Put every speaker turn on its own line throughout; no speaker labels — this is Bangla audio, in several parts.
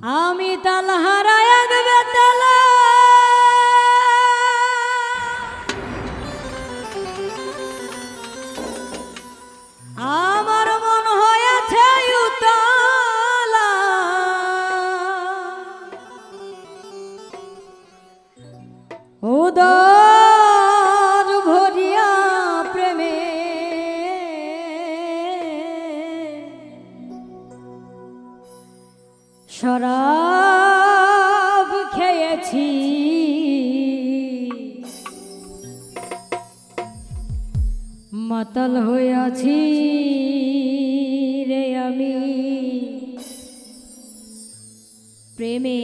আমি তাল হারায় এক বেতালা আমার মন হয়েছে উতালা উদর ভরিয়া প্রেমে শরাব খেয়েছি মাতাল হইয়াছি রে আমি প্রেমে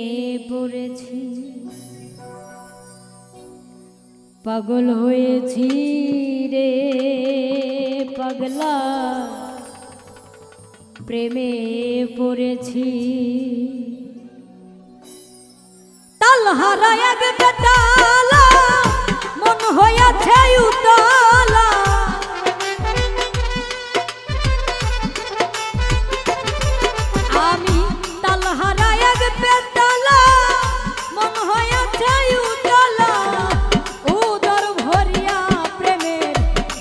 পড়েছি পাগল হয়েছি রে পাগলা প্রেমে পড়েছি তাল হারা এক বেতালা মন হইয়াছে উতালা আমি তাল হারা এক বেতালা মন হইয়াছে উতালা উদর ভরিয়া প্রেমের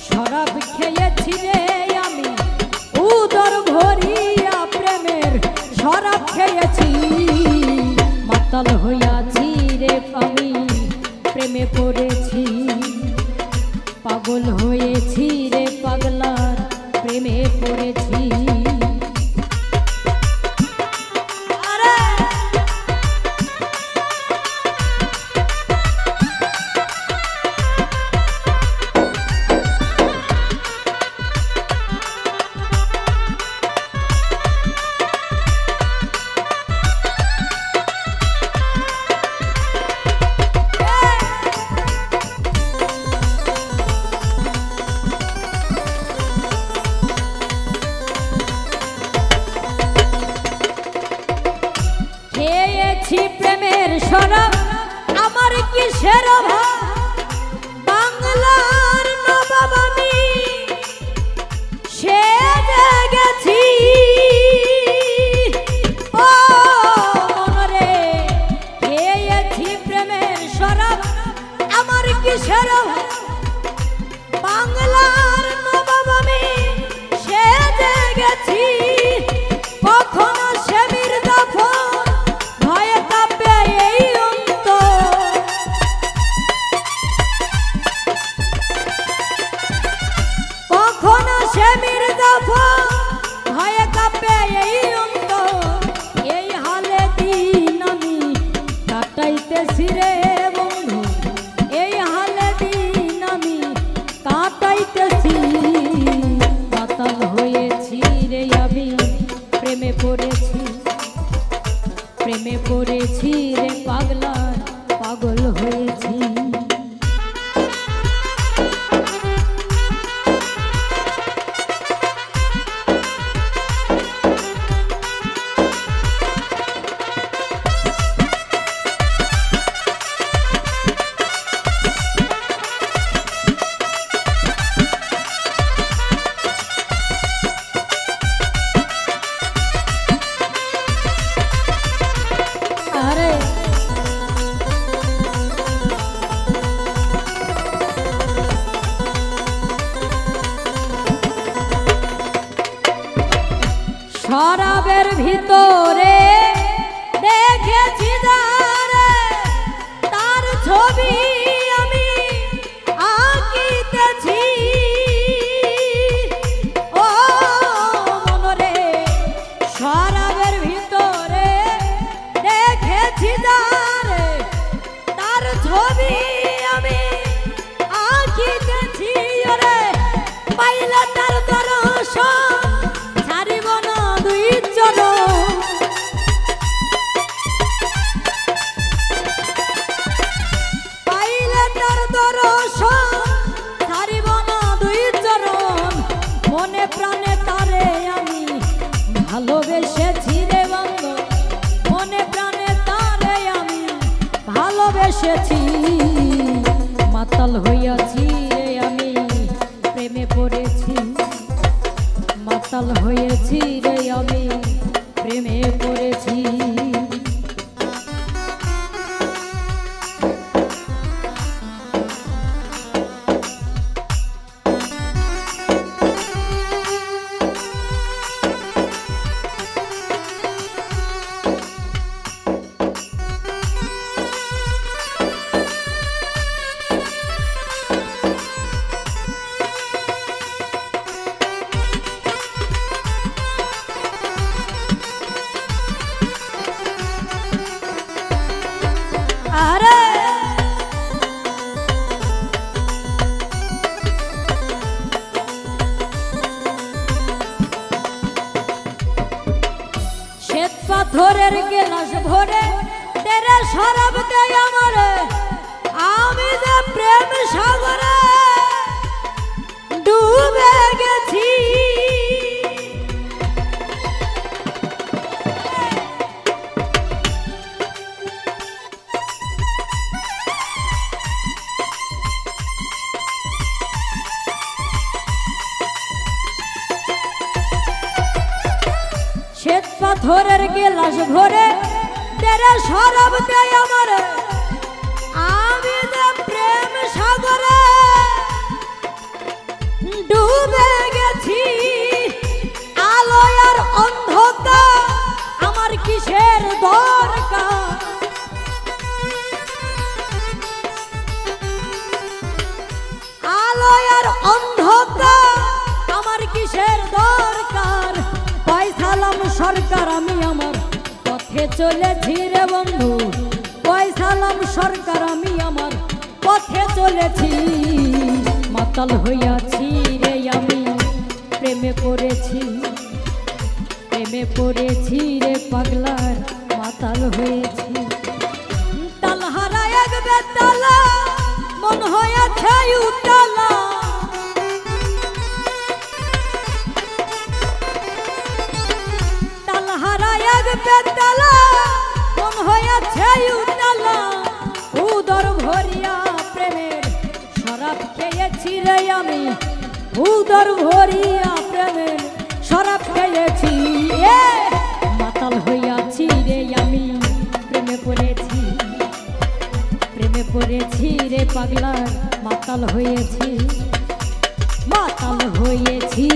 শরাব খেয়েছি রে আমি উদর ভরিয়া প্রেমের শরাব খেয়েছি মাতাল হইয়াছি রে আমি প্রেমে পড়েছি পাগল হয়েছি রে পাগলার প্রেমে পড়েছি প্রেমের শরাব আমার কিসের অভাব বাংলার নবাব আমি সেজে গেছি ও মনরে খেয়েছি প্রেমের শরাব আমার কিসের অভাব বাংলার নবাব আমি সেজে গেছি কখনো সে মির্জাফর রে বন্ধু এই হালে দিন আমি কাটাইতেছি মাতাল হয়েছি রে আমি প্রেমে পড়েছি রে পাগলার পাগল হয়েছি শরাবের ভিতরে দেখেছি যারে তার ছবি আমি আঁকিতেছি ও মনরে শরাবের ভিতরে দেখেছি যারে তার ছবি আমি আঁকিতেছি ওরে পাইলে তার দর্শন মনে প্রাণে তারে আমি ভালোবেসেছি রে বন্ধু মনে প্রাণে তারে আমি ভালোবেসেছি মাতাল হইয়াছি রে আমি প্রেমে পড়েছি মাতাল হয়েছি রে আমি প্রেমে পড়েছি। আরে শ্বেত পাথরের গেলাস ভরে তেরে শরাব দেয় আমারে, আমি যে প্রেম সাগরে ডুবে গেছি। শ্বেত পাথরের গেলাস ভরে তেরে শরাব দেয় আমারে, আমি যে প্রেম সাগরে ডুবে গেছি। আলো আর অন্ধকার আমার কিসের দরকার, আলো আর অন্ধকার আমার কিসের দরকার। পয়সালাম সরকার আমি আমার পথে চলেছি রে বন্ধু, পয়সালাম সরকার আমি আমার পথে চলেছি। মাতাল হইয়াছি রে আমি প্রেমে পড়েছি, প্রেমে পড়েছি রে পাগলার মাতাল হয়েছি। তালহারা এক বেতালা মন হয়েছে উতালা, তালহারা এক বেতালা মন হয়েছে উতালা। উদর ভরিয়া প্রেমের শরাব খেয়েছি রে আমি, উদর ভরিয়া প্রেমের শরাব খেয়েছি। মাতাল হইয়াছি রে আমি প্রেমে পড়েছি, প্রেমে পড়েছি রে পাগলার মাতাল হয়েছি। মাতাল হয়েছি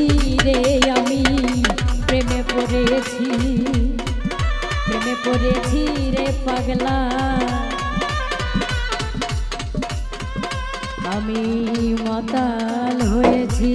রে আমি প্রেমে পড়েছি, প্রেমে পড়েছি রে পাগলা আমি মাতাল হয়েছি।